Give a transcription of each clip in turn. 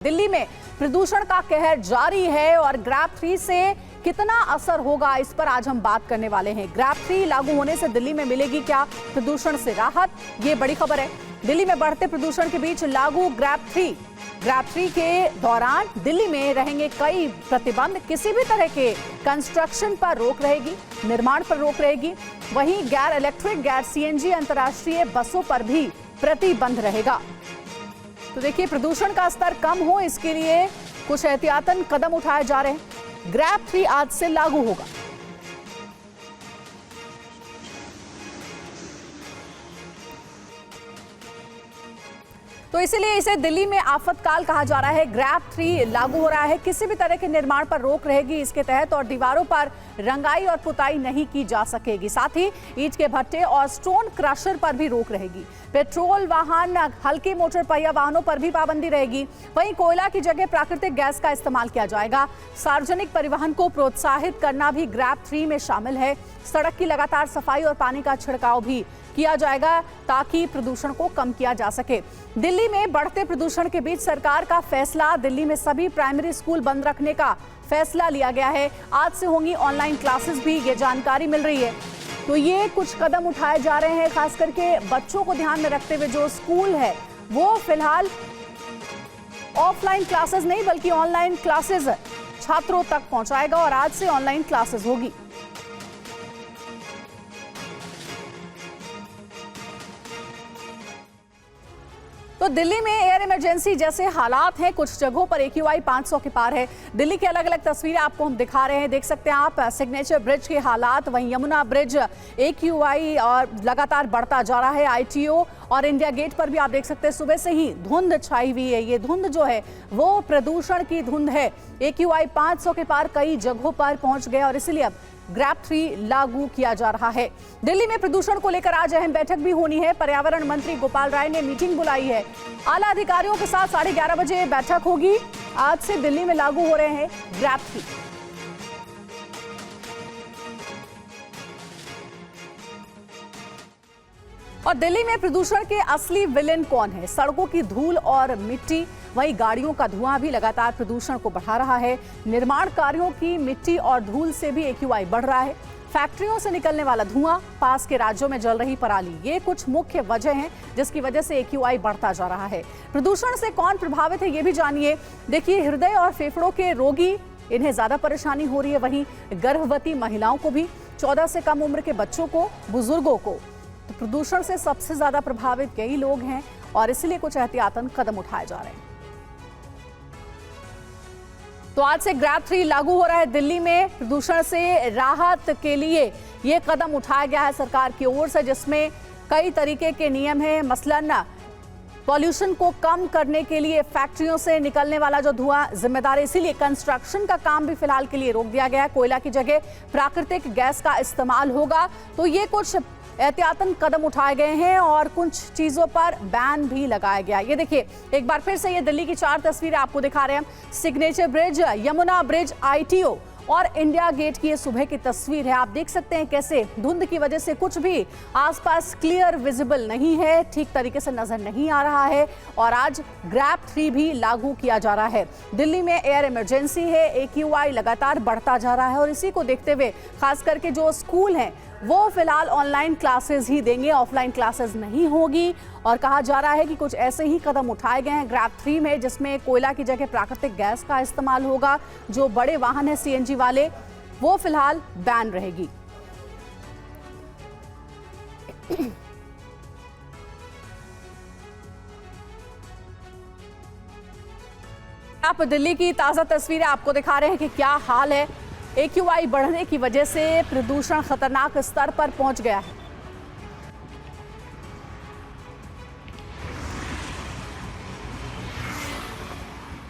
दिल्ली में प्रदूषण का कहर जारी है और ग्रैब 3 से कितना असर होगा इस पर आज हम बात करने वाले हैं। ग्रैब 3 लागू होने से दिल्ली में मिलेगी क्या प्रदूषण से राहत, ये बड़ी खबर है। दिल्ली में बढ़ते प्रदूषण के बीच लागू ग्रैब 3 के दौरान दिल्ली में रहेंगे कई प्रतिबंध। किसी भी तरह के कंस्ट्रक्शन पर रोक रहेगी, निर्माण पर रोक रहेगी। वहीं गैर इलेक्ट्रिक, गैर सीएनजी अंतर्राष्ट्रीय बसों पर भी प्रतिबंध रहेगा। तो देखिए, प्रदूषण का स्तर कम हो इसके लिए कुछ एहतियातन कदम उठाए जा रहे हैं। ग्रैब 3 आज से लागू होगा। तो इसीलिए इसे दिल्ली में आफतकाल कहा जा रहा है। ग्रैब 3 लागू हो रहा है, किसी भी तरह के निर्माण पर रोक रहेगी इसके तहत और दीवारों पर रंगाई और पुताई नहीं की जा सकेगी। साथ ही ईंट के भट्टे और स्टोन क्रशर पर भी रोक रहेगी। पेट्रोल वाहन, हल्के मोटर पहिया वाहनों पर भी पाबंदी रहेगी। वहीं कोयला की जगह प्राकृतिक गैस का इस्तेमाल किया जाएगा। सार्वजनिक परिवहन को प्रोत्साहित करना भी ग्रैब 3 में शामिल है। सड़क की लगातार सफाई और पानी का छिड़काव भी किया जाएगा ताकि प्रदूषण को कम किया जा सके। दिल्ली में बढ़ते प्रदूषण के बीच सरकार का फैसला, दिल्ली में सभी प्राइमरी स्कूल बंद रखने का फैसला लिया गया है। आज से होंगी ऑनलाइन क्लासेस भी, ये जानकारी मिल रही है। तो ये कुछ कदम उठाए जा रहे हैं, खास करके बच्चों को ध्यान में रखते हुए। जो स्कूल है वो फिलहाल ऑफलाइन क्लासेस नहीं बल्कि ऑनलाइन क्लासेस छात्रों तक पहुंचाएगा और आज से ऑनलाइन क्लासेस होगी। तो दिल्ली में एयर इमरजेंसी जैसे हालात हैं, कुछ जगहों पर AQI 500 के पार है। दिल्ली की अलग अलग तस्वीरें आपको हम दिखा रहे हैं, देख सकते हैं आप सिग्नेचर ब्रिज के हालात। वहीं यमुना ब्रिज AQI और लगातार बढ़ता जा रहा है। ITO और इंडिया गेट पर भी आप देख सकते हैं सुबह से ही धुंध छाई हुई है। ये धुंध जो है वो प्रदूषण की धुंध है। AQI 500 के पार कई जगहों पर पहुंच गए और इसलिए अब ग्रैब 3 लागू किया जा रहा है। दिल्ली में प्रदूषण को लेकर आज अहम बैठक भी होनी है। पर्यावरण मंत्री गोपाल राय ने मीटिंग बुलाई है। आला अधिकारियों के साथ 11:30 बजे बैठक होगी। आज से दिल्ली में लागू हो रहे हैं ग्रैब 3। और दिल्ली में प्रदूषण के असली विलेन कौन है? सड़कों की धूल और मिट्टी, वहीं गाड़ियों का धुआं भी लगातार प्रदूषण को बढ़ा रहा है। निर्माण कार्यों की मिट्टी और धूल से भी AQI बढ़ रहा है। फैक्ट्रियों से निकलने वाला धुआं, पास के राज्यों में जल रही पराली, ये कुछ मुख्य वजह हैं जिसकी वजह से AQI बढ़ता जा रहा है। प्रदूषण से कौन प्रभावित है ये भी जानिए। देखिए, हृदय और फेफड़ों के रोगी, इन्हें ज्यादा परेशानी हो रही है। वहीं गर्भवती महिलाओं को भी, 14 से कम उम्र के बच्चों को, बुजुर्गों को। तो प्रदूषण से सबसे ज्यादा प्रभावित कई लोग हैं और इसलिए कुछ एहतियातन कदम उठाए जा रहे हैं। तो आज से ग्रैब 3 लागू हो रहा है। दिल्ली में प्रदूषण से राहत के लिए यह कदम उठाया गया है सरकार की ओर से, जिसमें कई तरीके के नियम हैं। मसलन पॉल्यूशन को कम करने के लिए फैक्ट्रियों से निकलने वाला जो धुआं जिम्मेदार है, इसीलिए कंस्ट्रक्शन का काम भी फिलहाल के लिए रोक दिया गया है। कोयला की जगह प्राकृतिक गैस का इस्तेमाल होगा। तो ये कुछ एहतियातन कदम उठाए गए हैं और कुछ चीजों पर बैन भी लगाया गया। ये देखिए, एक बार फिर से ये दिल्ली की 4 तस्वीरें आपको दिखा रहे हैं। Signature bridge, Yamuna bridge, ITO और इंडिया गेट की ये सुबह की तस्वीर है। आप देख सकते हैं कैसे धुंध की वजह से कुछ भी आसपास क्लियर विजिबल नहीं है, ठीक तरीके से नजर नहीं आ रहा है। और आज ग्रैब 3 भी लागू किया जा रहा है। दिल्ली में एयर इमरजेंसी है, AQI लगातार बढ़ता जा रहा है और इसी को देखते हुए खास करके जो स्कूल हैं वो फिलहाल ऑनलाइन क्लासेस ही देंगे, ऑफलाइन क्लासेस नहीं होगी। और कहा जा रहा है कि कुछ ऐसे ही कदम उठाए गए हैं ग्रैब 3 में, जिसमें कोयला की जगह प्राकृतिक गैस का इस्तेमाल होगा। जो बड़े वाहन है CNG वाले, वो फिलहाल बैन रहेगी। आप दिल्ली की ताजा तस्वीरें आपको दिखा रहे हैं कि क्या हाल है। AQI बढ़ने की वजह से प्रदूषण खतरनाक स्तर पर पहुंच गया है।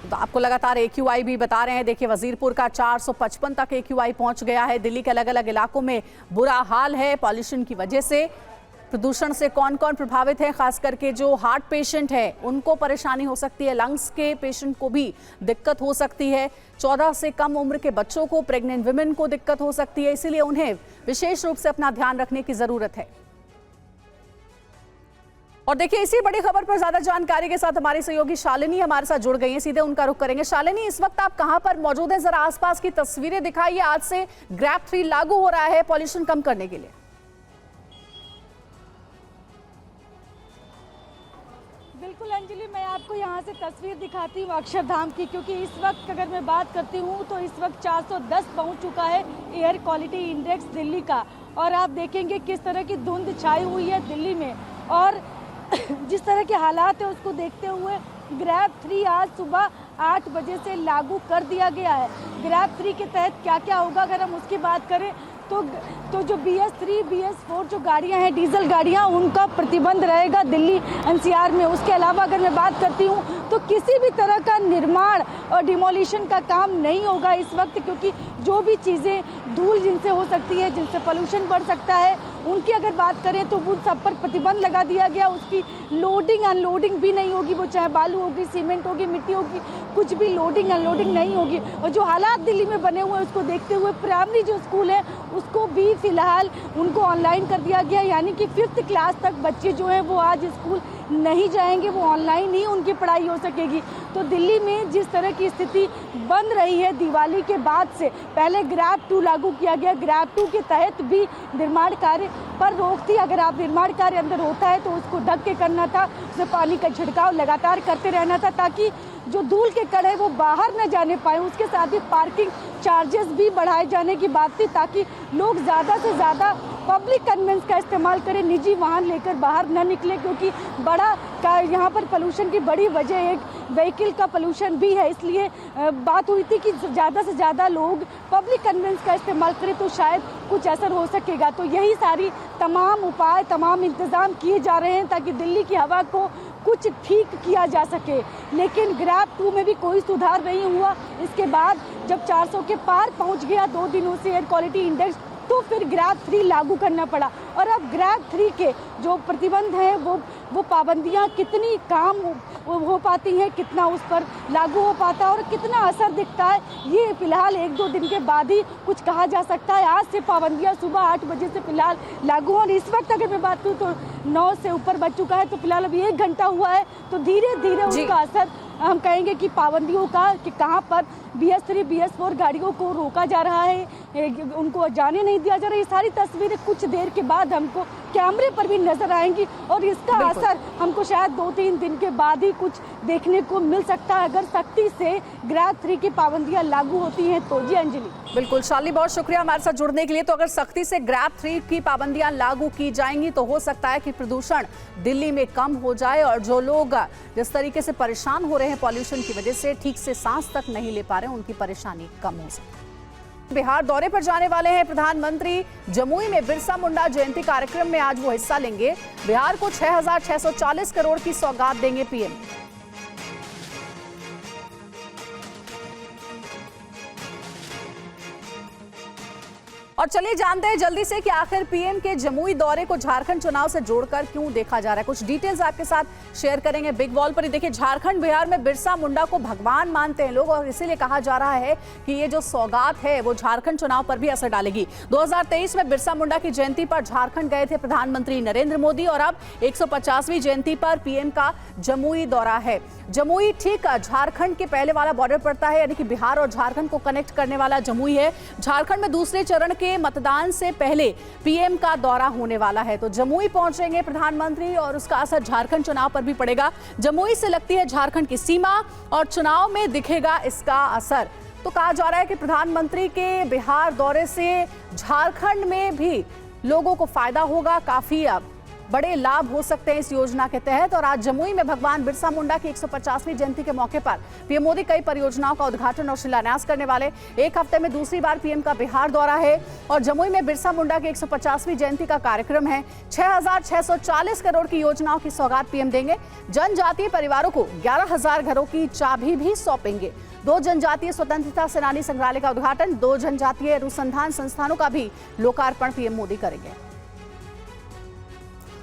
तो आपको लगातार AQI भी बता रहे हैं। देखिए, वजीरपुर का 455 तक AQI पहुंच गया है। दिल्ली के अलग अलग इलाकों में बुरा हाल है पॉल्यूशन की वजह से। प्रदूषण से कौन कौन प्रभावित है? खास करके जो हार्ट पेशेंट है उनको परेशानी हो सकती है, लंग्स के पेशेंट को भी दिक्कत हो सकती है, 14 से कम उम्र के बच्चों को, प्रेग्नेंट विमेन को दिक्कत हो सकती है। इसीलिए उन्हें विशेष रूप से अपना ध्यान रखने की जरूरत है। और देखिए, इसी बड़ी खबर पर ज्यादा जानकारी के साथ हमारी सहयोगी शालिनी हमारे साथ जुड़ गई हैं। सीधे उनका रुख करेंगे। शालिनी, इस वक्त आप कहां पर मौजूद हैं? जरा आसपास की तस्वीरें दिखाइए। आज से ग्रैब 3 लागू हो रहा है पॉल्यूशन कम करने के लिए। बिल्कुल अंजलि, मैं आपको यहाँ से तस्वीर दिखाती हूँ अक्षरधाम की, क्योंकि इस वक्त अगर मैं बात करती हूँ तो इस वक्त 410 पहुँच चुका है एयर क्वालिटी इंडेक्स दिल्ली का। और आप देखेंगे किस तरह की धुंध छाई हुई है दिल्ली में, और जिस तरह के हालात है उसको देखते हुए ग्रैब 3 आज सुबह 8 बजे से लागू कर दिया गया है। ग्रैब 3 के तहत क्या क्या होगा, अगर हम उसकी बात करें तो जो BS3, BS4 जो गाड़ियां हैं, डीजल गाड़ियां, उनका प्रतिबंध रहेगा दिल्ली NCR में। उसके अलावा अगर मैं बात करती हूं तो किसी भी तरह का निर्माण और डिमोलिशन का काम नहीं होगा इस वक्त, क्योंकि जो भी चीज़ें धूल जिनसे हो सकती है, जिनसे पोल्यूशन बढ़ सकता है, उनकी अगर बात करें तो उन सब पर प्रतिबंध लगा दिया गया। उसकी लोडिंग अनलोडिंग भी नहीं होगी, वो चाहे बालू होगी, सीमेंट होगी, मिट्टी होगी, कुछ भी लोडिंग अनलोडिंग नहीं होगी। और जो हालात दिल्ली में बने हुए हैं उसको देखते हुए प्राइमरी जो स्कूल है उसको भी फिलहाल उनको ऑनलाइन कर दिया गया, यानी कि 5th क्लास तक बच्चे जो हैं वो आज स्कूल नहीं जाएंगे, वो ऑनलाइन ही उनकी पढ़ाई हो सकेगी। तो दिल्ली में जिस तरह की स्थिति बन रही है दिवाली के बाद से, पहले ग्रैब 2 लागू किया गया। ग्रैब 2 के तहत भी निर्माण कार्य पर रोक थी। अगर आप निर्माण कार्य अंदर होता है तो उसको ढक के करना था, उसे पानी का छिड़काव लगातार करते रहना था ताकि जो धूल के कण है वो बाहर न जाने पाए। उसके साथ ही पार्किंग चार्जेस भी बढ़ाए जाने की बात थी ताकि लोग ज़्यादा से ज़्यादा पब्लिक कन्वेंस का इस्तेमाल करें, निजी वाहन लेकर बाहर न निकले, क्योंकि यहाँ पर पोल्यूशन की बड़ी वजह एक व्हीकल का पोल्यूशन भी है। इसलिए बात हुई थी कि ज़्यादा से ज़्यादा लोग पब्लिक कन्वेंस का इस्तेमाल करें तो शायद कुछ असर हो सकेगा। तो यही सारी तमाम उपाय, तमाम इंतज़ाम किए जा रहे हैं ताकि दिल्ली की हवा को कुछ ठीक किया जा सके। लेकिन ग्रैब 2 में भी कोई सुधार नहीं हुआ। इसके बाद जब 400 के पार पहुंच गया 2 दिनों से एयर क्वालिटी इंडेक्स, तो फिर ग्रैब 3 लागू करना पड़ा। और अब ग्रैब 3 के जो प्रतिबंध हैं वो पाबंदियां कितनी काम हो पाती हैं, कितना उस पर लागू हो पाता है और कितना असर दिखता है, ये फिलहाल 1-2 दिन के बाद ही कुछ कहा जा सकता है। आज से पाबंदियां सुबह 8 बजे से फिलहाल लागू, और इस वक्त अगर मैं बात करूँ तो 9 से ऊपर बज चुका है, तो फिलहाल अभी 1 घंटा हुआ है। तो धीरे धीरे उसका असर हम कहेंगे कि पाबंदियों का, कि कहाँ पर BS3, BS4 गाड़ियों को रोका जा रहा है, उनको जाने नहीं दिया जा रहा है। ये सारी तस्वीरें कुछ देर के बाद हमको कैमरे पर भी नजर आएंगी और इसका असर हमको शायद 2-3 दिन के बाद ही कुछ देखने को मिल सकता है, अगर सख्ती से ग्रैब 3 की पाबंदियां लागू होती हैं तो। जी अंजलि। बिल्कुल शालिनी, बहुत शुक्रिया हमारे साथ जुड़ने के लिए। तो अगर सख्ती से ग्रैब 3 की पाबंदियां लागू की जाएंगी तो हो सकता है कि प्रदूषण दिल्ली में कम हो जाए, और जो लोग जिस तरीके से परेशान हो रहे हैं पॉल्यूशन की वजह से, ठीक से सांस तक नहीं ले पा रहे हैं, उनकी परेशानी कम हो सके। बिहार दौरे पर जाने वाले हैं प्रधानमंत्री। जमुई में बिरसा मुंडा जयंती कार्यक्रम में आज वो हिस्सा लेंगे। बिहार को 6,640 करोड़ की सौगात देंगे पीएम। और चलिए जानते हैं जल्दी से कि आखिर पीएम के जमुई दौरे को झारखंड चुनाव से जोड़कर क्यों देखा जा रहा है। कुछ डिटेल्स आपके साथ शेयर करेंगे बिग वॉल पर ही। देखिए, झारखंड बिहार में बिरसा मुंडा को भगवान मानते हैं लोग, और इसीलिए कहा जा रहा है कि ये जो सौगात है वो झारखंड चुनाव पर भी असर डालेगी। 2023 में बिरसा मुंडा की जयंती पर झारखंड गए थे प्रधानमंत्री नरेंद्र मोदी, और अब 150वीं जयंती पर पीएम का जमुई दौरा है। जमुई ठीक झारखंड के पहले वाला बॉर्डर पड़ता है, यानी कि बिहार और झारखंड को कनेक्ट करने वाला जमुई है। झारखंड में दूसरे चरण के मतदान से पहले पीएम का दौरा होने वाला है, तो जमुई पहुंचेंगे प्रधानमंत्री और उसका असर झारखंड चुनाव पर भी पड़ेगा। जमुई से लगती है झारखंड की सीमा और चुनाव में दिखेगा इसका असर। तो कहा जा रहा है कि प्रधानमंत्री के बिहार दौरे से झारखंड में भी लोगों को फायदा होगा, काफी बड़े लाभ हो सकते हैं इस योजना के तहत। और आज जमुई में भगवान बिरसा मुंडा की 150वीं जयंती के मौके पर पीएम मोदी कई परियोजनाओं का उद्घाटन और शिलान्यास करने वाले। एक हफ्ते में दूसरी बार पीएम का बिहार दौरा है और जमुई में बिरसा मुंडा की 150वीं जयंती का कार्यक्रम है। 6,640 करोड़ की योजनाओं की सौगात पीएम देंगे। जनजातीय परिवारों को 11,000 घरों की चाबी भी सौंपेंगे। 2 जनजातीय स्वतंत्रता सेनानी संग्रहालय का उद्घाटन, 2 जनजातीय अनुसंधान संस्थानों का भी लोकार्पण पीएम मोदी करेंगे।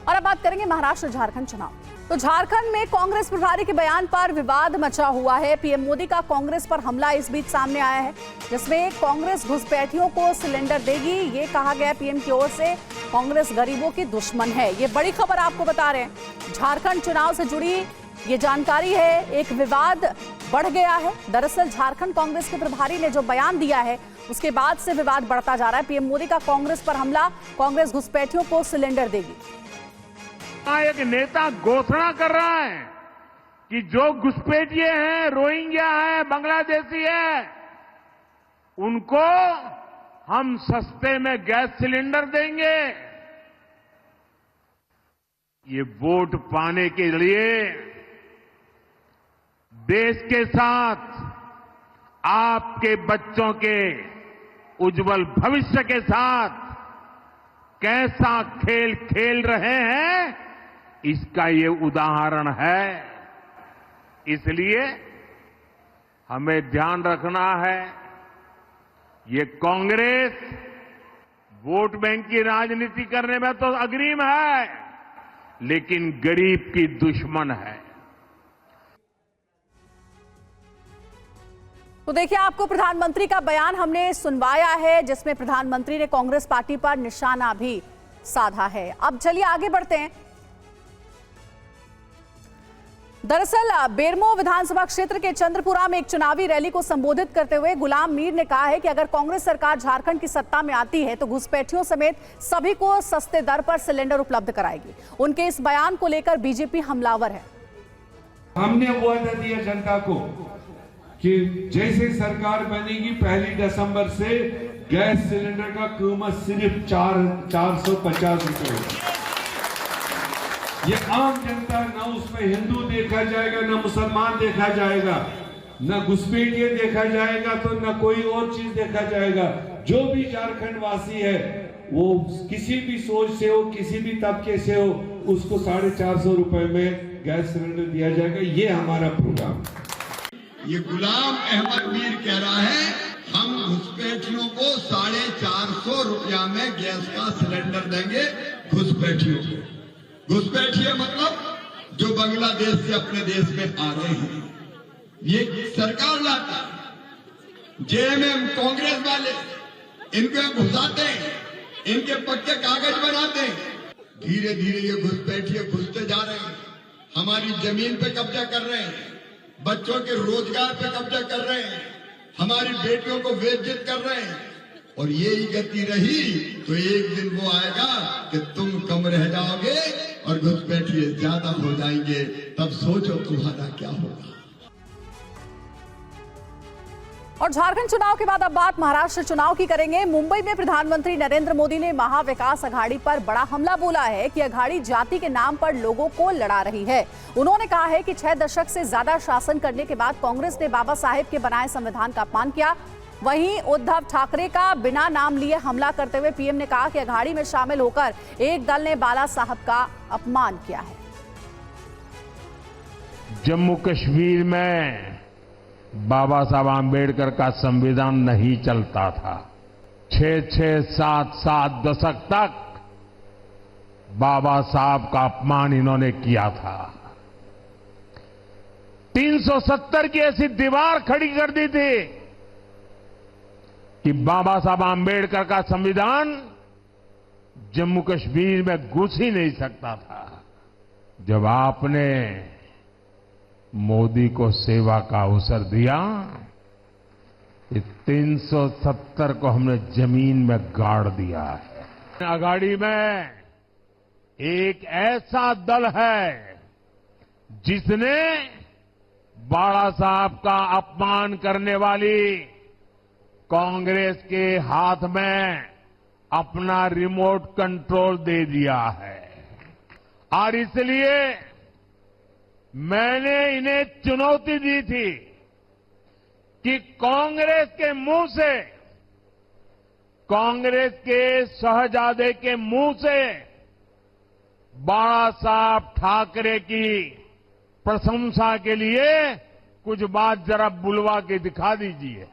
और अब बात करेंगे महाराष्ट्र झारखंड चुनाव। तो झारखंड में कांग्रेस प्रभारी के बयान पर विवाद मचा हुआ है। पीएम मोदी का कांग्रेस पर हमला इस बीच सामने आया है, जिसमें कांग्रेस घुसपैठियों को सिलेंडर देगी, ये कहा गया पीएम की ओर से। कांग्रेस गरीबों की दुश्मन है, ये बड़ी खबर आपको बता रहे हैं। झारखंड चुनाव से जुड़ी ये जानकारी है। एक विवाद बढ़ गया है। दरअसल झारखंड कांग्रेस के प्रभारी ने जो बयान दिया है, उसके बाद से विवाद बढ़ता जा रहा है। पीएम मोदी का कांग्रेस पर हमला, कांग्रेस घुसपैठियों को सिलेंडर देगी। एक नेता घोषणा कर रहा है कि जो घुसपैठिए हैं, रोहिंग्या है, बांग्लादेशी है, उनको हम सस्ते में गैस सिलेंडर देंगे। ये वोट पाने के लिए देश के साथ आपके बच्चों के उज्जवल भविष्य के साथ कैसा खेल खेल रहे हैं, इसका ये उदाहरण है। इसलिए हमें ध्यान रखना है, ये कांग्रेस वोट बैंक की राजनीति करने में तो अग्रिम है, लेकिन गरीब की दुश्मन है। तो देखिए, आपको प्रधानमंत्री का बयान हमने सुनवाया है, जिसमें प्रधानमंत्री ने कांग्रेस पार्टी पर निशाना भी साधा है। अब चलिए आगे बढ़ते हैं। दरअसल बेरमो विधानसभा क्षेत्र के चंद्रपुरा में एक चुनावी रैली को संबोधित करते हुए गुलाम मीर ने कहा है कि अगर कांग्रेस सरकार झारखंड की सत्ता में आती है तो घुसपैठियों समेत सभी को सस्ते दर पर सिलेंडर उपलब्ध कराएगी। उनके इस बयान को लेकर बीजेपी हमलावर है। हमने वादा दिया जनता को कि जैसे सरकार बनेगी 1 दिसंबर से गैस सिलेंडर का कीमत सिर्फ 450 रुपए होगा। ये आम जनता, ना उसमें हिंदू देखा जाएगा, ना मुसलमान देखा जाएगा, ना घुसपैठिए देखा जाएगा, तो ना कोई और चीज देखा जाएगा। जो भी झारखंड वासी है, वो किसी भी सोच से हो, किसी भी तबके से हो, उसको 450 रुपए में गैस सिलेंडर दिया जाएगा। ये हमारा प्रोग्राम। ये गुलाम अहमद मीर कह रहा है हम घुसपैठियों को 450 रुपया में गैस का सिलेंडर देंगे। घुसपैठियों को, घुसपैठिए मतलब जो बांग्लादेश से अपने देश में आ रहे हैं, ये सरकार लाता। जेएमएम कांग्रेस वाले इनको घुसाते हैं, इनके पक्के कागज बनाते हैं। धीरे धीरे ये घुसपैठिए घुसते जा रहे हैं, हमारी जमीन पे कब्जा कर रहे हैं, बच्चों के रोजगार पे कब्जा कर रहे हैं, हमारी बेटियों को बेइज्जत कर रहे हैं। और यही गति रही तो एक दिन वो आएगा कि तुम कम रह जाओगे और घुसपैठिए ज्यादा हो जाएंगे, तब सोचो तुम्हारा क्या होगा। और झारखंड चुनाव के बाद अब बात महाराष्ट्र चुनाव की करेंगे। मुंबई में प्रधानमंत्री नरेंद्र मोदी ने महाविकास अघाड़ी पर बड़ा हमला बोला है कि अघाड़ी जाति के नाम पर लोगों को लड़ा रही है। उन्होंने कहा है कि 6 दशक से ज्यादा शासन करने के बाद कांग्रेस ने बाबा साहेब के बनाए संविधान का अपमान किया। वहीं उद्धव ठाकरे का बिना नाम लिए हमला करते हुए पीएम ने कहा कि अघाड़ी में शामिल होकर एक दल ने बाला साहब का अपमान किया है। जम्मू कश्मीर में बाबा साहब आंबेडकर का संविधान नहीं चलता था। 6-6, 7-7 दशक तक बाबा साहब का अपमान इन्होंने किया था। 370 की ऐसी दीवार खड़ी कर दी थी कि बाबा साहब आंबेडकर का संविधान जम्मू कश्मीर में घुस ही नहीं सकता था। जब आपने मोदी को सेवा का अवसर दिया, ये 370 को हमने जमीन में गाड़ दिया है। अघाड़ी में एक ऐसा दल है जिसने बाला साहब का अपमान करने वाली कांग्रेस के हाथ में अपना रिमोट कंट्रोल दे दिया है। और इसलिए मैंने इन्हें चुनौती दी थी कि कांग्रेस के मुंह से, कांग्रेस के शहजादे के मुंह से बाला साहब ठाकरे की प्रशंसा के लिए कुछ बात जरा बुलवा के दिखा दीजिए।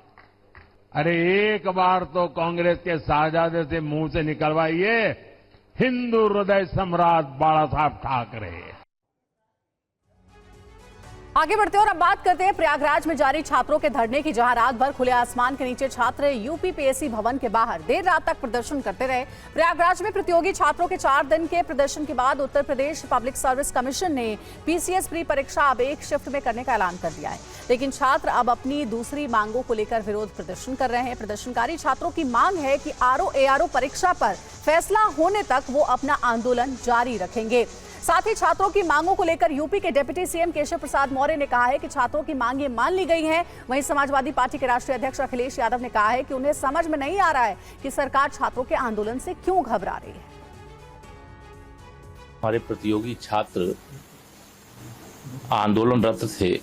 अरे एक बार तो कांग्रेस के शहजादे से मुंह से निकलवाइए, हिंदू हृदय सम्राट बाला साहब ठाकरे। आगे बढ़ते हैं और अब बात करते हैं प्रयागराज में जारी छात्रों के धरने की, जहां रात भर खुले आसमान के नीचे छात्र यूपीपीएससी भवन के बाहर देर रात तक प्रदर्शन करते रहे। प्रयागराज में प्रतियोगी छात्रों के 4 दिन के प्रदर्शन के बाद Uttar Pradesh public service commission ने पीसीएस प्री परीक्षा अब एक शिफ्ट में करने का ऐलान कर दिया है, लेकिन छात्र अब अपनी दूसरी मांगों को लेकर विरोध प्रदर्शन कर रहे हैं। प्रदर्शनकारी छात्रों की मांग है कि आरओ-एआरओ परीक्षा पर फैसला होने तक वो अपना आंदोलन जारी रखेंगे। साथ ही छात्रों की मांगों को लेकर यूपी के डिप्टी सीएम केशव प्रसाद मौर्य ने कहा है कि छात्रों की मांगें मान ली गई हैं। वहीं समाजवादी पार्टी के राष्ट्रीय अध्यक्ष अखिलेश यादव ने कहा है कि उन्हें समझ में नहीं आ रहा है कि सरकार छात्रों के आंदोलन से क्यों घबरा रही है। हमारे प्रतियोगी छात्र आंदोलनरत थे,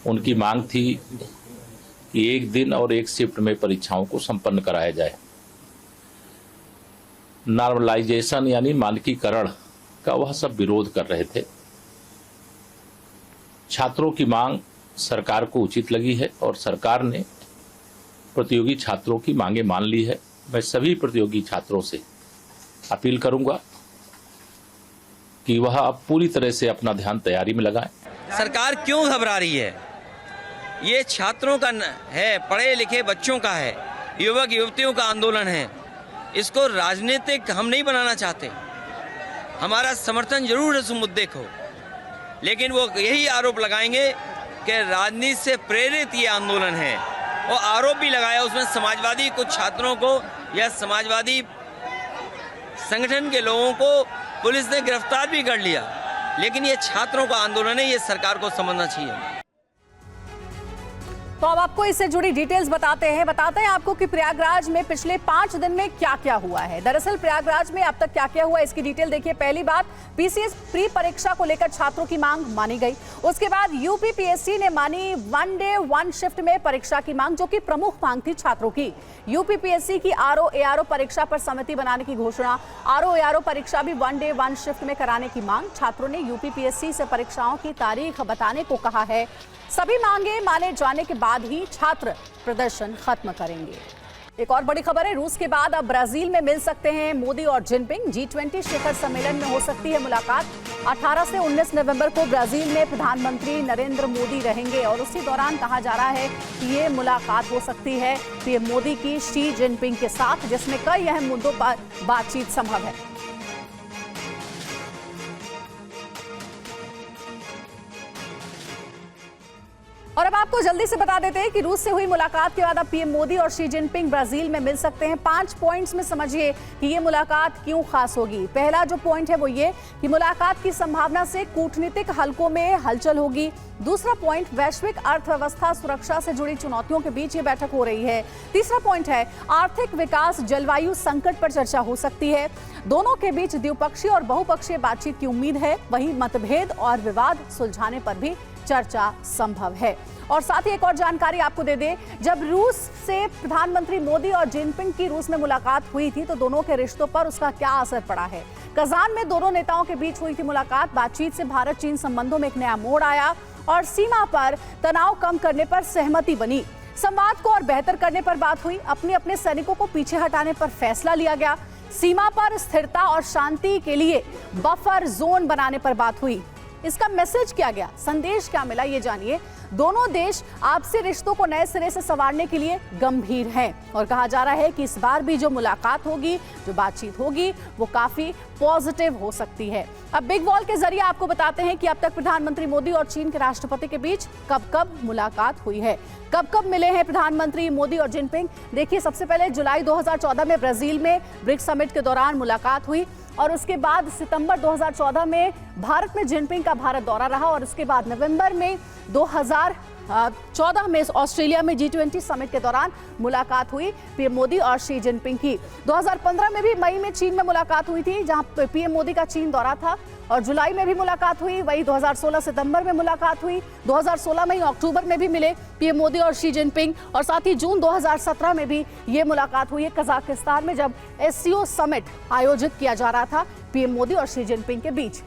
उनकी मांग थी कि एक दिन और एक शिफ्ट में परीक्षाओं को संपन्न कराया जाए। नॉर्मलाइजेशन यानी मानकीकरण का वह सब विरोध कर रहे थे। छात्रों की मांग सरकार को उचित लगी है और सरकार ने प्रतियोगी छात्रों की मांगें मान ली है। मैं सभी प्रतियोगी छात्रों से अपील करूंगा कि वह अब पूरी तरह से अपना ध्यान तैयारी में लगाएं। सरकार क्यों घबरा रही है? ये छात्रों का है, पढ़े लिखे बच्चों का है, युवक युवतियों का आंदोलन है। इसको राजनीतिक हम नहीं बनाना चाहते। हमारा समर्थन जरूर है उस मुद्दे को, लेकिन वो यही आरोप लगाएंगे कि राजनीति से प्रेरित ये आंदोलन है। और आरोप भी लगाया उसमें समाजवादी कुछ छात्रों को या समाजवादी संगठन के लोगों को पुलिस ने गिरफ्तार भी कर लिया, लेकिन ये छात्रों का आंदोलन है, ये सरकार को समझना चाहिए। तो अब आपको इससे जुड़ी डिटेल्स बताते हैं आपको कि प्रयागराज में पिछले 5 दिन में क्या क्या हुआ है। दरअसल प्रयागराज में अब तक क्या क्या हुआ इसकी डिटेल देखिए। पहली बात, पीसीएस प्री परीक्षा को लेकर छात्रों की मांग मानी गई। उसके बाद यूपीपीएससी ने मानी 1 डे 1 शिफ्ट में परीक्षा की मांग, जो कि प्रमुख मांग थी छात्रों की। यूपीपीएससी की आरओ-एआरओ परीक्षा पर समिति बनाने की घोषणा, आरओ-एआरओ परीक्षा भी 1 डे 1 शिफ्ट में कराने की मांग। छात्रों ने यूपीपीएससी से परीक्षाओं की तारीख बताने को कहा है। सभी मांगे माने जाने के बाद ही छात्र प्रदर्शन खत्म करेंगे। एक और बड़ी खबर है, रूस के बाद अब ब्राजील में मिल सकते हैं मोदी और जिनपिंग। G20 शिखर सम्मेलन में हो सकती है मुलाकात। 18 से 19 नवंबर को ब्राजील में प्रधानमंत्री नरेंद्र मोदी रहेंगे और उसी दौरान कहा जा रहा है कि ये मुलाकात हो सकती है पीएम मोदी की शी जिनपिंग के साथ, जिसमें कई अहम मुद्दों पर बातचीत संभव है। और अब आपको जल्दी से बता देते हैं कि रूस से हुई मुलाकात के बाद अब पीएम मोदी और शी जिनपिंग ब्राजील में मिल सकते हैं। 5 पॉइंट्स में समझिए कि ये मुलाकात क्यों खास होगी। पहला जो पॉइंट है वो ये कि मुलाकात की संभावना से कूटनीतिक हलकों में हलचल होगी। दूसरा पॉइंट, वैश्विक अर्थव्यवस्था सुरक्षा से जुड़ी चुनौतियों के बीच ये बैठक हो रही है। तीसरा पॉइंट है आर्थिक विकास, जलवायु संकट पर चर्चा हो सकती है। दोनों के बीच द्विपक्षीय और बहुपक्षीय बातचीत की उम्मीद है। वहीं मतभेद और विवाद सुलझाने पर भी चर्चा संभव है। और साथ ही एक और जानकारी आपको दे दें, जब रूस से प्रधानमंत्री मोदी और जिनपिंग की रूस में मुलाकात हुई थी तो दोनों के रिश्तों पर उसका क्या असर पड़ा है। कजान में दोनों नेताओं के बीच हुई थी मुलाकात। बातचीत से भारत चीन संबंधों में एक नया मोड़ आया और सीमा पर तनाव कम करने पर सहमति बनी। संवाद को और बेहतर करने पर बात हुई। अपने अपने सैनिकों को पीछे हटाने पर फैसला लिया गया। सीमा पर स्थिरता और शांति के लिए बफर जोन बनाने पर बात हुई। इसका मैसेज क्या गया, संदेश क्या मिला, ये जानिए। दोनों देश आपसी रिश्तों को नए सिरे से संवारने के लिए गंभीर हैं और कहा जा रहा है कि इस बार भी जो मुलाकात होगी, जो बातचीत होगी, वो काफी पॉजिटिव हो सकती है। अब बिग वॉल के जरिए आपको बताते हैं कि अब तक प्रधानमंत्री मोदी और चीन के राष्ट्रपति के बीच कब कब मुलाकात हुई है, कब कब मिले हैं प्रधानमंत्री मोदी और जिनपिंग। देखिए, सबसे पहले जुलाई 2014 में ब्राजील में ब्रिक्स समिट के दौरान मुलाकात हुई और उसके बाद सितंबर 2014 में भारत में जिनपिंग का भारत दौरा रहा और उसके बाद नवंबर में 2014 में ऑस्ट्रेलिया में G20 समिट के दौरान मुलाकात हुई पीएम मोदी और शी जिनपिंग की। 2015 में भी मई में चीन में मुलाकात हुई थी, जहां पीएम मोदी का चीन दौरा था और जुलाई में भी मुलाकात हुई। वही 2016 सितंबर में मुलाकात हुई। 2016 में ही अक्टूबर में भी मिले पीएम मोदी और शी जिनपिंग और साथ ही जून 2017 में भी ये मुलाकात हुई है कजाकिस्तान में, जब SCO समिट आयोजित किया जा रहा था पीएम मोदी और शी जिनपिंग के बीच।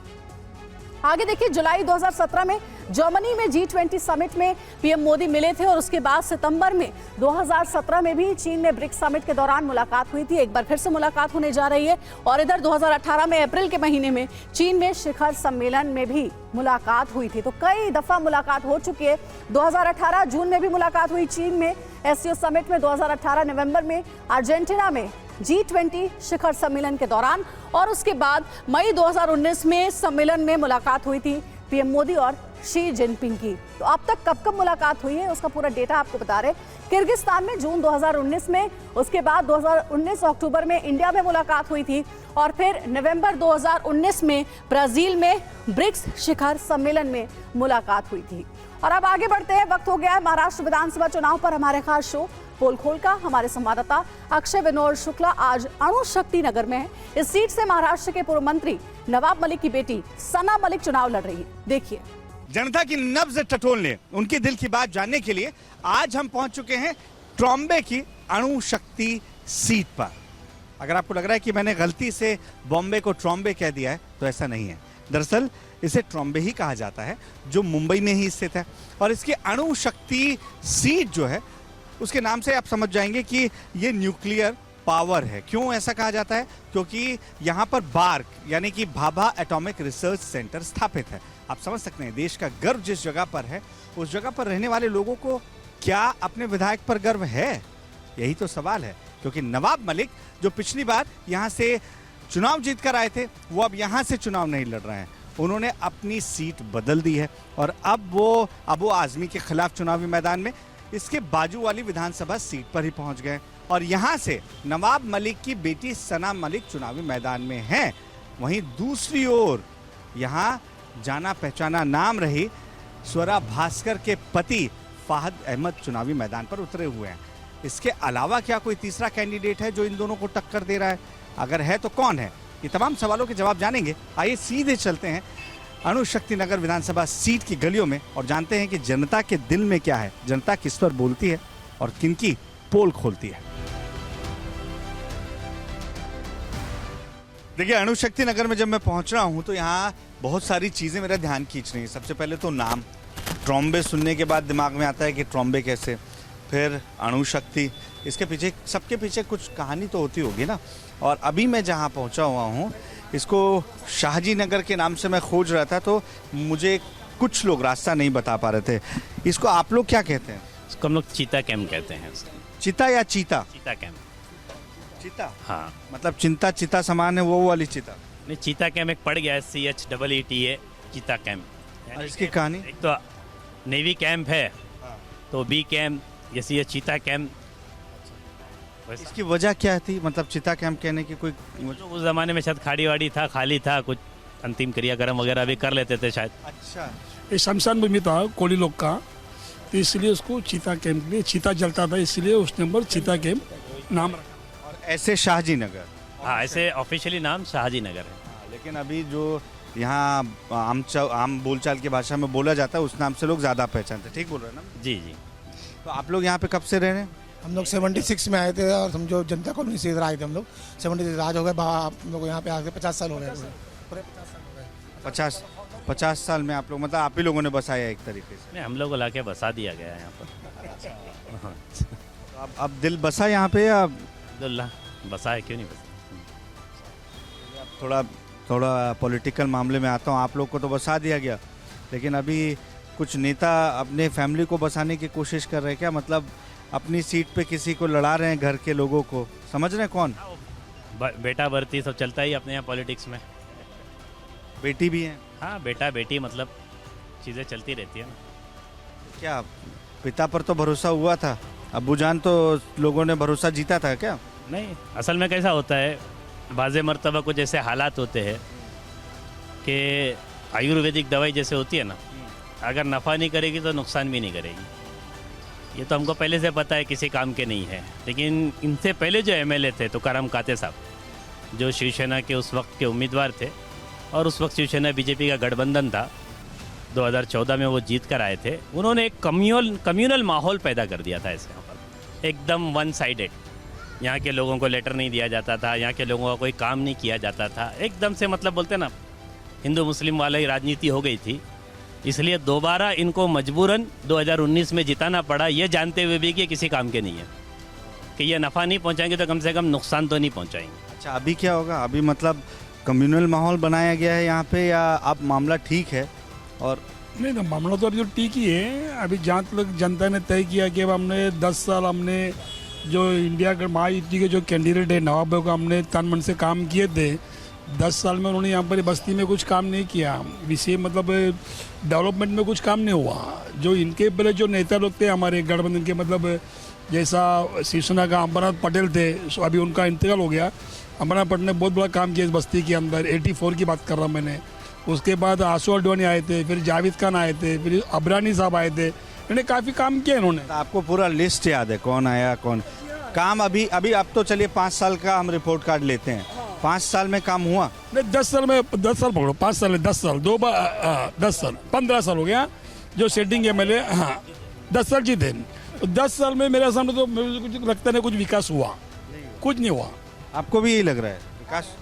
आगे देखिए, जुलाई 2017 में जर्मनी में G20 समिट में पीएम मोदी मिले थे और उसके बाद सितंबर में 2017 में भी चीन में ब्रिक्स समिट के दौरान मुलाकात हुई थी। एक बार फिर से मुलाकात होने जा रही है। और इधर 2018 में अप्रैल के महीने में चीन में शिखर सम्मेलन में भी मुलाकात हुई थी। तो कई दफा मुलाकात हो चुकी है। 2018 जून में भी मुलाकात हुई चीन में एससीओ समिट में, 2018 नवंबर में अर्जेंटीना में G20 शिखर सम्मेलन के दौरान, और उसके बाद मई 2019 में सम्मेलन में मुलाकात हुई थी पीएम मोदी और शी जिनपिंग की। तो अब तक कब कब मुलाकात हुई है उसका पूरा डेटा आपको बता रहे। किर्गिस्तान में जून 2019 में, उसके बाद 2019 अक्टूबर में इंडिया में मुलाकात हुई थी, और फिर नवंबर 2019 में ब्राजील में ब्रिक्स शिखर सम्मेलन में मुलाकात हुई थी। और अब आगे बढ़ते हैं, वक्त हो गया है महाराष्ट्र विधानसभा चुनाव पर हमारे खास शो पोल खोल का। हमारे संवाददाता अक्षय विनोद शुक्ला आज अणुशक्ति नगर में है। इस सीट से महाराष्ट्र के पूर्व मंत्री नवाब मलिक की बेटी सना मलिक चुनाव लड़ रही है। देखिए, जनता की नब्ज टटोलने, उनके दिल की बात जानने के लिए आज हम पहुंच चुके हैं ट्रॉम्बे की अणुशक्ति सीट पर। अगर आपको लग रहा है कि मैंने गलती से बॉम्बे को ट्रॉम्बे कह दिया है, तो ऐसा नहीं है। दरअसल इसे ट्रॉम्बे ही कहा जाता है, जो मुंबई में ही स्थित है। और इसकी अणुशक्ति सीट जो है, उसके नाम से आप समझ जाएंगे कि ये न्यूक्लियर पावर है। क्यों ऐसा कहा जाता है? क्योंकि यहाँ पर बार्क यानी कि भाभा एटॉमिक रिसर्च सेंटर स्थापित है। आप समझ सकते हैं, देश का गर्व जिस जगह पर है, उस जगह पर रहने वाले लोगों को क्या अपने विधायक पर गर्व है? यही तो सवाल है। क्योंकि नवाब मलिक जो पिछली बार यहाँ से चुनाव जीत कर आए थे, वो अब यहाँ से चुनाव नहीं लड़ रहे हैं। उन्होंने अपनी सीट बदल दी है और अब वो अबू आजमी के खिलाफ चुनावी मैदान में इसके बाजू वाली विधानसभा सीट पर ही पहुंच गए। और यहां से नवाब मलिक की बेटी सना मलिक चुनावी मैदान में हैं। वहीं दूसरी ओर यहां जाना पहचाना नाम रही स्वरा भास्कर के पति फाहद अहमद चुनावी मैदान पर उतरे हुए हैं। इसके अलावा क्या कोई तीसरा कैंडिडेट है जो इन दोनों को टक्कर दे रहा है? अगर है तो कौन है? ये तमाम सवालों के जवाब जानेंगे। आइए सीधे चलते हैं अणुशक्ति नगर विधानसभा सीट की गलियों में और जानते हैं कि जनता के दिल में क्या है, जनता किस पर बोलती है और किनकी पोल खोलती है। देखिए, अणुशक्ति नगर में जब मैं पहुंच रहा हूं तो यहाँ बहुत सारी चीजें मेरा ध्यान खींच रही हैं। सबसे पहले तो नाम, ट्रॉम्बे सुनने के बाद दिमाग में आता है कि ट्रॉम्बे कैसे, फिर अणुशक्ति, इसके पीछे, सबके पीछे कुछ कहानी तो होती होगी ना। और अभी मैं जहाँ पहुँचा हुआ हूँ, इसको शाहजी नगर के नाम से मैं खोज रहा था, तो मुझे कुछ लोग रास्ता नहीं बता पा रहे थे। इसको आप लोग क्या कहते हैं? इसको हम लोग चीता कैंप कहते हैं। चिता या चीता? चीता कैंप। चीता? हाँ, मतलब चिंता चिता समान है, वो वाली चीता? नहीं, चीता कैंप एक पड़ गया है, CHEETA, चीता कैंप। और इसकी कहानी? एक तो नेवी कैंप है, तो बी कैंप, जैसे ये चीता कैंप। इसकी वजह क्या थी? मतलब चिता कैंप कहने की कोई उस जमाने में शायद खाड़ी वाड़ी था, खाली था, कुछ अंतिम क्रियाक्रम वगैरह भी कर लेते थे शायद। अच्छा, ये शमशान भूमि था कोली लोग का, तो इसलिए उसको चीता कैंप में, चीता जलता था इसलिए उस नंबर चीता कैंप नाम रखा। और ऐसे शाहजी नगर? हाँ, ऐसे ऑफिशियली नाम शाहजी नगर है। लेकिन अभी जो यहाँ आम बोलचाल की भाषा में बोला जाता है, उस नाम से लोग ज़्यादा पहचानते। ठीक बोल रहे हैं ना? जी जी। तो आप लोग यहाँ पे कब से रह रहे हैं? हम लोग 76 में आए थे और समझो जनता कॉलोनी से इधर आए थे हम लोग। 76 राज हो गए, हम लोग यहाँ पे आके 50 साल हो गए, पूरे 50 साल हो गए। 50 साल में आप लोग, मतलब आप ही लोगों ने बसाया एक तरीके से? नहीं, हम लोग को लाके बसा दिया गया है यहाँ पर। तो अब दिल बसा यहाँ पे या? अब्दुल्ला बसा है, क्यों नहीं बसा। थोड़ा पॉलिटिकल मामले में आता हूँ। आप लोग को तो बसा दिया गया, लेकिन अभी कुछ नेता अपने फैमिली को बसाने की कोशिश कर रहे हैं क्या? मतलब अपनी सीट पे किसी को लड़ा रहे हैं, घर के लोगों को। समझ रहे हैं कौन? बेटा बरती सब चलता ही अपने यहाँ पॉलिटिक्स में। बेटी भी है? हाँ, बेटा बेटी मतलब चीज़ें चलती रहती है ना। क्या पिता पर तो भरोसा हुआ था, अब्बू जान तो लोगों ने भरोसा जीता था क्या? नहीं, असल में कैसा होता है, बाज़े मरतबा कुछ ऐसे हालात होते हैं कि आयुर्वेदिक दवाई जैसे होती है ना, अगर नफ़ा नहीं करेगी तो नुकसान भी नहीं करेगी। ये तो हमको पहले से पता है, किसी काम के नहीं है। लेकिन इनसे पहले जो MLA थे तुकाराम काते साहब, जो शिवसेना के उस वक्त के उम्मीदवार थे, और उस वक्त शिवसेना BJP का गठबंधन था, 2014 में वो जीत कर आए थे। उन्होंने एक कम्यूनल माहौल पैदा कर दिया था ऐसे यहाँ पर, एकदम वन साइडेड। यहाँ के लोगों को लेटर नहीं दिया जाता था, यहाँ के लोगों का कोई काम नहीं किया जाता था, एकदम से मतलब बोलते ना हिंदू मुस्लिम वाली राजनीति हो गई थी, इसलिए दोबारा इनको मजबूरन 2019 में जिताना पड़ा, ये जानते हुए भी कि ये किसी काम के नहीं है, कि ये नफ़ा नहीं पहुंचाएंगे तो कम से कम नुकसान तो नहीं पहुंचाएंगे। अच्छा, अभी क्या होगा? अभी मतलब कम्युनल माहौल बनाया गया है यहाँ पे, या अब मामला ठीक है? और नहीं ना, मामला तो अभी तो ठीक ही है। अभी जहाँ तक जनता ने तय किया कि अब हमने 10 साल हमने जो इंडिया के महायुति के जो कैंडिडेट है नवाब भाई को हमने तन मन से काम किए थे, 10 साल में उन्होंने यहाँ पर बस्ती में कुछ काम नहीं किया, विषय मतलब डेवलपमेंट में कुछ काम नहीं हुआ। जो इनके पहले जो नेता लोग थे हमारे गठबंधन के, मतलब जैसा शिवसेना का अमरनाथ पटेल थे, सो अभी उनका इंतकाल हो गया। अमरनाथ पटेल ने बहुत बड़ा काम किया इस बस्ती के अंदर, 84 की बात कर रहा हूँ मैंने। उसके बाद आंसू अडवाणी आए थे, फिर जावेद खान आए थे, फिर अबरानी साहब आए थे, इन्होंने काफ़ी काम किया इन्होंने। आपको पूरा लिस्ट याद है कौन आया कौन काम? अभी अभी अब तो चलिए 5 साल का हम रिपोर्ट कार्ड लेते हैं, 5 साल में काम हुआ? नहीं, 10 साल में, 10 साल पकड़ो, 5 साल में 10 साल, 2 बार 10 साल, 15 साल हो गया जो सेटिंग MLA। हाँ, 10 साल जीते। तो 10 साल में मेरे सामने तो मुझे कुछ लगता नहीं कुछ विकास हुआ, कुछ नहीं हुआ। आपको भी यही लग रहा है?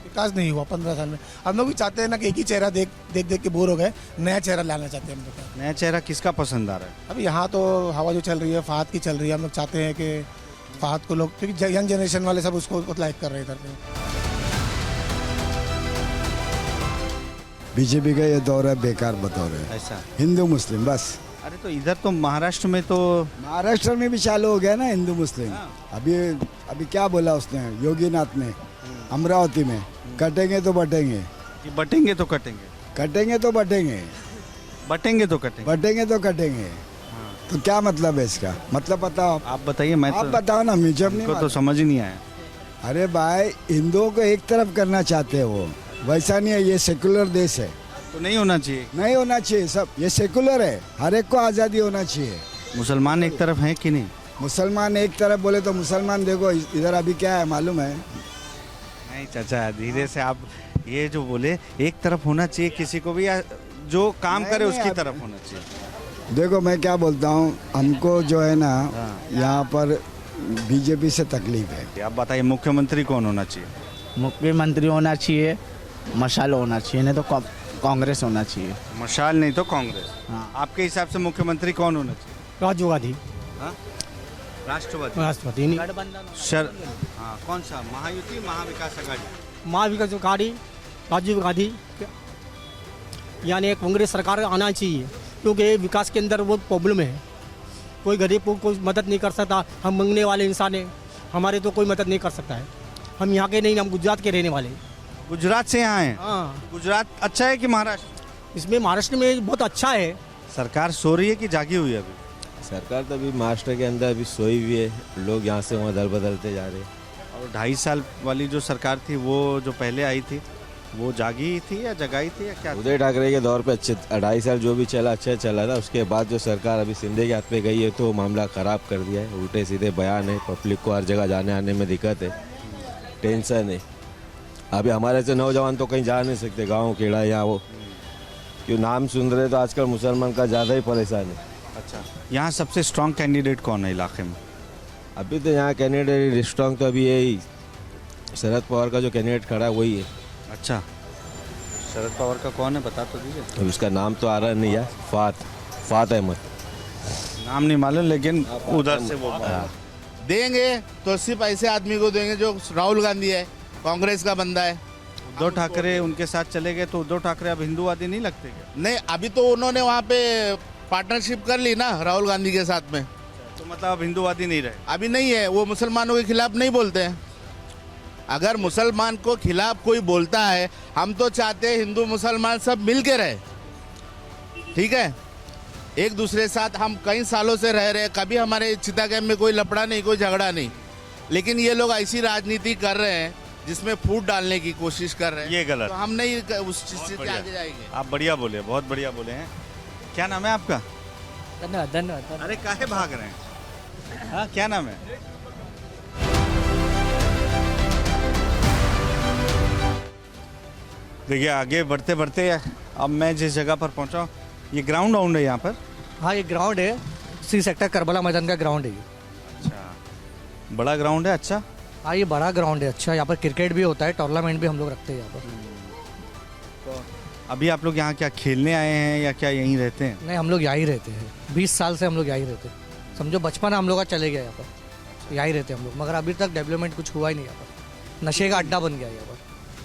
विकास नहीं हुआ 15 साल में। हम लोग भी चाहते हैं ना कि एक ही चेहरा देख देख के बोर हो गए, नया चेहरा लाना चाहते हैं हम लोग। नया चेहरा किसका पसंद आ रहा है? अभी यहाँ तो हवा जो चल रही है फहद की चल रही है, हम लोग चाहते हैं कि फहद को लोग, क्योंकि यंग जनरेशन वाले सब उसको लाइक कर रहे हैं इधर पे। बीजेपी का ये दौर है बेकार बतौर है, ऐसा हिंदू मुस्लिम बस। अरे तो इधर तो महाराष्ट्र में तो, महाराष्ट्र में भी चालू हो गया ना हिंदू मुस्लिम। अभी अभी क्या बोला उसने योगीनाथ ने अमरावती में, कटेंगे तो बटेंगे, बटेंगे तो कटेंगे, कटेंगे तो बटेंगे, बटेंगे तो कटेंगे, बटेंगे तो कटेंगे। तो क्या मतलब है इसका? मतलब बताओ आप बताइए। मैं आप तो, बताओ ना, मुझे नहीं तो मालूम। समझ ही नहीं आया। अरे भाई, हिंदुओं को एक तरफ करना चाहते हैं वो, वैसा नहीं है। ये सेकुलर देश है, तो नहीं होना चाहिए, नहीं होना चाहिए सब। ये सेकुलर है, हर एक को आज़ादी होना चाहिए। मुसलमान एक तरफ है कि नहीं? मुसलमान एक तरफ बोले तो मुसलमान देखो इधर अभी क्या है मालूम है? नहीं चाचा, धीरे से आप ये जो बोले एक तरफ होना चाहिए किसी को भी, या जो काम नहीं, करे नहीं, उसकी अब- तरफ होना चाहिए। देखो मैं क्या बोलता हूँ, हमको जो है ना यहाँ पर बीजेपी से तकलीफ है। आप बताइए मुख्यमंत्री कौन होना चाहिए? मुख्यमंत्री होना चाहिए, मशाल होना चाहिए, नहीं तो कांग्रेस होना चाहिए। मशाल नहीं तो कांग्रेस। हाँ। आपके हिसाब से मुख्यमंत्री कौन होना चाहिए? राजीव गांधी, राष्ट्रवादी, राष्ट्रपति नहीं, हाँ, कौन सा? महायुति, महाविकास आघाड़ी? महाविकास आघाड़ी, राजीव गांधी, यानी कांग्रेस सरकार आना चाहिए, क्योंकि विकास के अंदर वो प्रॉब्लम है। कोई गरीब को कोई मदद नहीं कर सकता, हम मांगने वाले इंसान हैं, हमारे तो कोई मदद नहीं कर सकता है। हम यहाँ के नहीं, हम गुजरात के रहने वाले। गुजरात से यहाँ है? हाँ, गुजरात अच्छा है कि महाराष्ट्र? इसमें महाराष्ट्र में बहुत अच्छा है। सरकार सो रही है कि जागी हुई है अभी? सरकार तो अभी महाराष्ट्र के अंदर अभी सोई हुई है, लोग यहाँ से वहाँ दल बदलते जा रहे हैं। और 2.5 साल वाली जो सरकार थी वो जो पहले आई थी वो जागी थी या जगाई थी या क्या? उदय ठाकरे के दौर पे अच्छे 2.5 साल जो भी चला अच्छा चला था। उसके बाद जो सरकार अभी शिंदे के हाथ पे गई है तो मामला ख़राब कर दिया है। उल्टे सीधे बयान है, पब्लिक को हर जगह जाने आने में दिक्कत है, टेंशन है। अभी हमारे से नौजवान तो कहीं जा नहीं सकते, गाँव खेड़ा या वो क्यों नाम सुन रहे तो आजकल मुसलमान का ज़्यादा ही परेशान है। अच्छा, यहाँ सबसे स्ट्रॉन्ग कैंडिडेट कौन है इलाके में? अभी तो यहाँ कैंडिडेट स्ट्रॉन्ग तो अभी यही शरद पवार का जो कैंडिडेट खड़ा है वही है। अच्छा, शरद पवार का कौन है बता तो दीजिए। अब उसका नाम तो आ रहा नहीं है, फात अहमद नाम नहीं मालूम, लेकिन उधर से वो देंगे तो सिर्फ ऐसे आदमी को देंगे जो राहुल गांधी है, कांग्रेस का बंदा है। उद्धव ठाकरे उनके साथ चले गए तो उद्धव ठाकरे अब हिंदूवादी नहीं लगते क्या? नहीं, अभी तो उन्होंने वहाँ पे पार्टनरशिप कर ली ना राहुल गांधी के साथ में, तो मतलब अब हिंदूवादी नहीं रहे? अभी नहीं है। वो मुसलमानों के खिलाफ नहीं बोलते हैं। अगर मुसलमान को खिलाफ कोई बोलता है, हम तो चाहते हैं हिंदू मुसलमान सब मिल के रहे, ठीक है, एक दूसरे साथ। हम कई सालों से रह रहे हैं, कभी हमारे चितागंज में कोई लफड़ा नहीं, कोई झगड़ा नहीं, लेकिन ये लोग ऐसी राजनीति कर रहे हैं जिसमें फूट डालने की कोशिश कर रहे हैं। ये गलत, तो हम नहीं उस चीज से आगे जाएंगे। आप बढ़िया बोले, बहुत बढ़िया बोले हैं। क्या नाम है आपका? धन्यवाद धन्यवाद। अरे काहे भाग रहे हैं? हाँ, क्या नाम है? देखिए आगे बढ़ते बढ़ते अब मैं जिस जगह पर पहुंचा हूँ, ये ग्राउंड वाउंड है यहाँ पर? हाँ, ये ग्राउंड है, सी सेक्टर करबला मैदान का ग्राउंड है ये। अच्छा, बड़ा ग्राउंड है। अच्छा, हाँ, ये बड़ा ग्राउंड है। अच्छा, यहाँ पर क्रिकेट भी होता है, टूर्नामेंट भी हम लोग रखते हैं यहाँ पर। तो अभी आप लोग यहाँ क्या खेलने आए हैं या क्या यहीं रहते हैं? नहीं, हम लोग यहाँ ही रहते हैं। 20 साल से हम लोग यहाँ ही रहते हैं। समझो बचपन हम लोग का चले गया यहाँ पर, यहाँ ही रहते हैं हम लोग। मगर अभी तक डेवलपमेंट कुछ हुआ ही नहीं यहाँ पर। नशे का अड्डा बन गया यहाँ पर,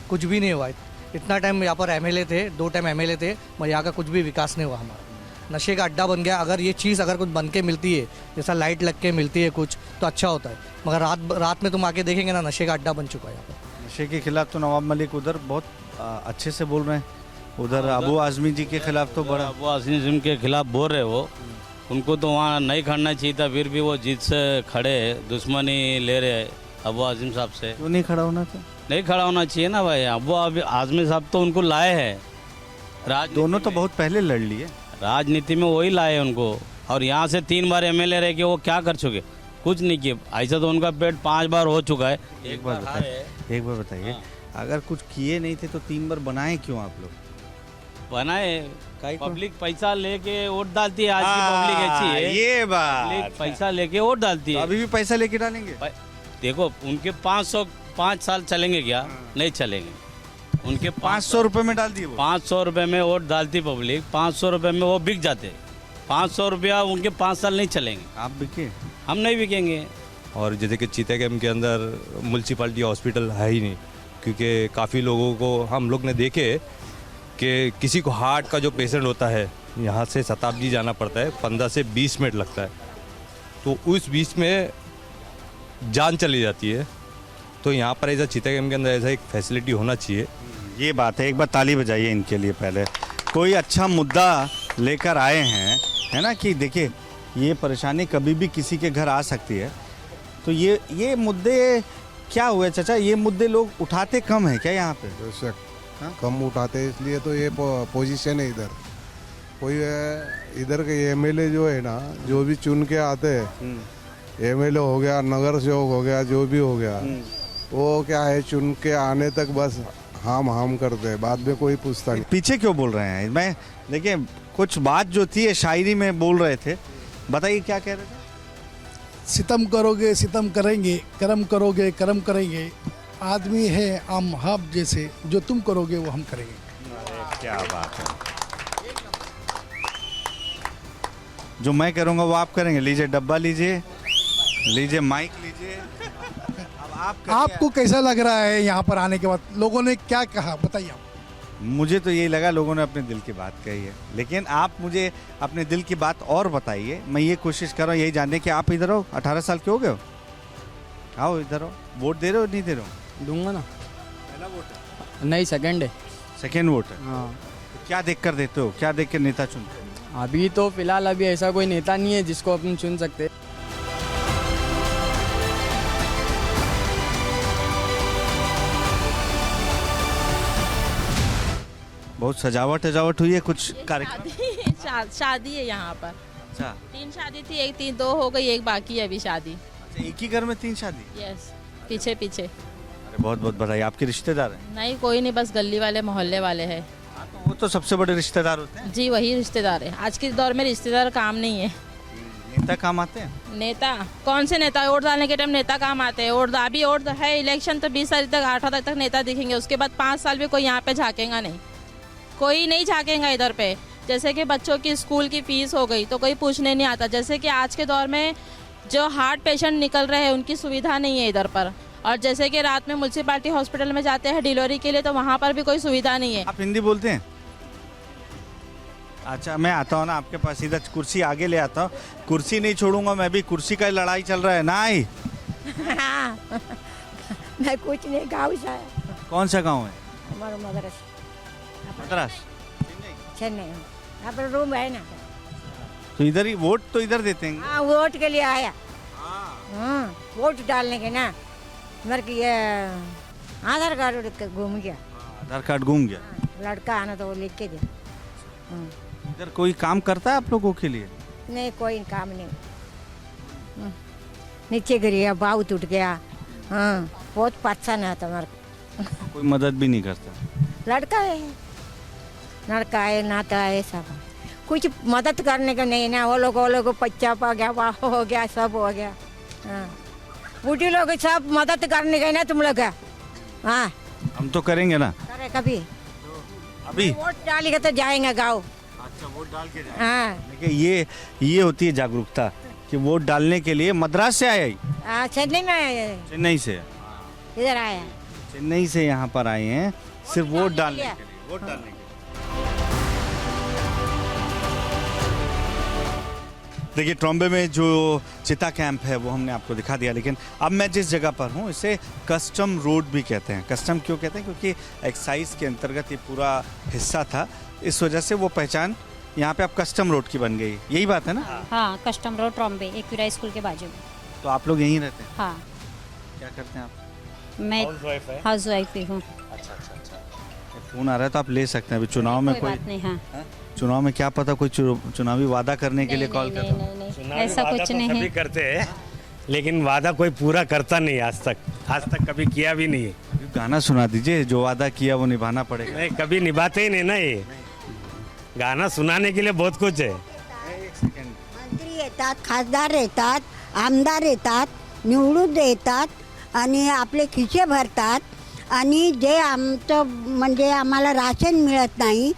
कुछ भी नहीं हुआ। इतना टाइम यहाँ पर एमएलए थे, 2 टाइम एमएलए थे, मगर यहाँ का कुछ भी विकास नहीं हुआ हमारा। नशे का अड्डा बन गया। अगर ये चीज़ अगर कुछ बन के मिलती है, जैसा लाइट लग के मिलती है कुछ, तो अच्छा होता है। मगर रात में तुम आके देखेंगे ना, नशे का अड्डा बन चुका है यहाँ पर। नशे के खिलाफ तो नवाब मलिक उधर बहुत अच्छे से बोल रहे हैं। उधर अबू आजमी जी के खिलाफ तो बड़ा, अबू आजमी जी के खिलाफ बोल रहे वो, उनको तो वहाँ नहीं खड़ना चाहिए था, फिर भी वो जीत से खड़े, दुश्मनी ले रहे अबू आजमी साहब से। क्यों नहीं खड़ा होना था? नहीं खड़ा होना चाहिए ना भाई। अबू आजमी साहब तो उनको लाए हैं, दोनों तो बहुत पहले लड़ लिए, राजनीति में वही लाए उनको। और यहाँ से 3 बार एमएलए रह के वो क्या कर चुके? कुछ नहीं किए। ऐसा तो उनका पेट 5 बार हो चुका है। एक बार बताइए, अगर कुछ किए नहीं थे तो 3 बार बनाए क्यों आप लोग? बनाए, पब्लिक पैसा लेके वोट डालती है। आज की पब्लिक ऐसी है, ये बात, पब्लिक पैसा लेके वोट डालती है। अभी भी पैसा लेके डालेंगे? देखो उनके 5 साल चलेंगे क्या? नहीं चलेंगे। उनके 500 रुपए में डाल दिए, 500 रुपए में वोट डालती पब्लिक, 500 रुपए में वो बिक जाते। 500 रुपया उनके 5 साल नहीं चलेंगे। आप बिके? हम नहीं बिकेंगे। और जैसे कि चिटागंज के अंदर म्यूनसिपालिटी हॉस्पिटल है ही नहीं, क्योंकि काफ़ी लोगों को हम लोग ने देखे कि किसी को हार्ट का जो पेशेंट होता है, यहाँ से शताब्दी जाना पड़ता है, 15 से 20 मिनट लगता है, तो उस बीच में जान चली जाती है। तो यहाँ पर ऐसा चिटागंज के अंदर ऐसा एक फैसिलिटी होना चाहिए। ये बात है, एक बार ताली बजाइए इनके लिए। पहले कोई अच्छा मुद्दा लेकर आए हैं, है ना, कि देखिए ये परेशानी कभी भी किसी के घर आ सकती है। तो ये मुद्दे क्या हुए चाचा? ये मुद्दे लोग उठाते कम है क्या यहाँ पे? बेशक कम उठाते, इसलिए तो ये पोजीशन है इधर। कोई इधर के एमएलए जो है ना, जो भी चुन के आते हैं, एमएलए हो गया, नगर सेवक हो गया, जो भी हो गया, वो क्या है, चुन के आने तक बस हम करते हैं, बाद में कोई पूछता नहीं। पीछे क्यों बोल रहे हैं? मैं देखिए कुछ बात जो थी ये शायरी में बोल रहे थे, बताइए क्या कह रहे थे? सितम करोगे सितम करेंगे, कर्म करोगे कर्म करेंगे, आदमी है हम हब जैसे, जो तुम करोगे वो हम करेंगे। क्या बात है। जो मैं करूँगा वो आप करेंगे। लीजिए डब्बा, लीजिए माइक लीजिए। अब आपको कैसा लग रहा है यहाँ पर आने के बाद? लोगों ने क्या कहा बताइए आप। मुझे तो यही लगा लोगों ने अपने दिल की बात कही है, लेकिन आप मुझे अपने दिल की बात और बताइए। मैं ये कोशिश कर रहा हूँ यही जानने कि आप इधर हो, 18 साल के हो गए हो, आओ इधर हो। वोट दे रहे हो नहीं दे रहे हो? दूंगा ना। पहला वोट है? नहीं, सेकंड है। सेकेंड वोट है। हाँ। तो क्या देख कर देते हो, क्या देख कर नेता चुनते हो? अभी तो फिलहाल अभी ऐसा कोई नेता नहीं है जिसको अपन चुन सकते। बहुत सजावट हुई है, कुछ कार्यक्रम? शादी है यहाँ पर। अच्छा, 3 शादी थी, 2 हो गई, 1 बाकी है अभी शादी। अच्छा, एक ही घर में 3 शादी? यस, पीछे। अरे बहुत बहुत बधाई। आपके रिश्तेदार हैं? नहीं, कोई नहीं, बस गली वाले मोहल्ले वाले हैं। तो वो तो सबसे बड़े रिश्तेदार होते हैं। जी, वही रिश्तेदार है। आज के दौर में रिश्तेदार काम नहीं है। नेता काम आते हैं? नेता कौन से नेता? वोट डालने के टाइम नेता काम आते हैं। अभी वोट है, इलेक्शन तो 20 तारीख तक, 8 तारीख तक नेता दिखेंगे। उसके बाद 5 साल भी कोई यहाँ पे झाँकेगा नहीं, कोई नहीं झाँकेगा इधर पे। जैसे कि बच्चों की स्कूल की फीस हो गई तो कोई पूछने नहीं आता। जैसे कि आज के दौर में जो हार्ट पेशेंट निकल रहे हैं उनकी सुविधा नहीं है इधर पर। और जैसे कि रात में म्यूनसिपालिटी हॉस्पिटल में जाते हैं डिलीवरी के लिए, तो वहाँ पर भी कोई सुविधा नहीं है। आप हिंदी बोलते हैं? अच्छा, मैं आता हूँ ना आपके पास, इधर कुर्सी आगे ले आता हूँ। कुर्सी नहीं छोड़ूंगा मैं भी, कुर्सी का लड़ाई चल रहा है ना ही। मैं कुछ नहीं, गाँव से है। कौन सा गाँव है? हमारा मद्रास, चेन्नई। यहाँ पर रूम है ना। तो इधर ही वोट तो इधर देते हैं? हाँ, वोट के लिए आया। वोट डालने के ना, मेरे को ये आधार कार्ड घूम गया। आधार कार्ड घूम गया? लड़का आना तो वो लिख के दे। इधर कोई काम करता है आप लोगों के लिए? नहीं, कोई काम नहीं। नीचे गिर गया, बाहू टूट गया। हाँ, बहुत परेशान है तुम्हारा। कोई मदद भी नहीं करता? लड़का है नाता है, सब कुछ मदद करने का नहीं ना। वो लोग बच्चा पा गया, वाह हो गया, सब हो गया। हाँ, बूढ़ी लोग सब मदद करने गए ना तुम लोग। हाँ, हम तो करेंगे ना। करे कभी। अभी वोट डालेगा तो जाएंगे गाँव। अच्छा, वोट डाल के हाँ देखिए ये होती है जागरूकता कि वोट डालने के लिए। मद्रास से आया ही? चेन्नई में आए हैं, चेन्नई से। इधर आए हैं। चेन्नई से यहाँ पर आए हैं सिर्फ वोट डालने के लिए। वोट डालने के लिए। देखिए ट्रॉम्बे में जो चिता कैंप है वो हमने आपको दिखा दिया, लेकिन अब मैं जिस जगह पर हूँ इसे कस्टम रोड भी कहते हैं। कस्टम क्यों कहते हैं? क्योंकि एक्साइज के अंतर्गत ये पूरा हिस्सा था, इस वजह से वो पहचान यहाँ पे अब कस्टम रोड की बन गई। यही बात है ना? हाँ, custom road Trombay Acura school के बाजू में। तो आप लोग यहीं रहते हैं? हाँ। क्या करते हैं आप? मैं हाउस वाइफ ही हूँ। अच्छा। फोन आ रहा है तो आप ले सकते हैं। अभी चुनाव में कोई बात नहीं। हाँ, चुनाव में क्या पता कोई चुनावी वादा करने के लिए कॉल कर नहीं, ऐसा कुछ नहीं है। करते हैं लेकिन वादा कोई पूरा करता नहीं आज तक कभी किया भी नहीं है। गाना सुना दीजिए, जो वादा किया वो निभाना पड़ेगा। नहीं, कभी निभाते ही नहीं ना। ये गाना सुनाने के लिए बहुत कुछ है। मंत्री येतात, खासदार येतात, आमदार येतात, निवडून देतात आणि आपले खिसे भरतात आणि जे आमचं म्हणजे आम्हाला राशन मिळत नाही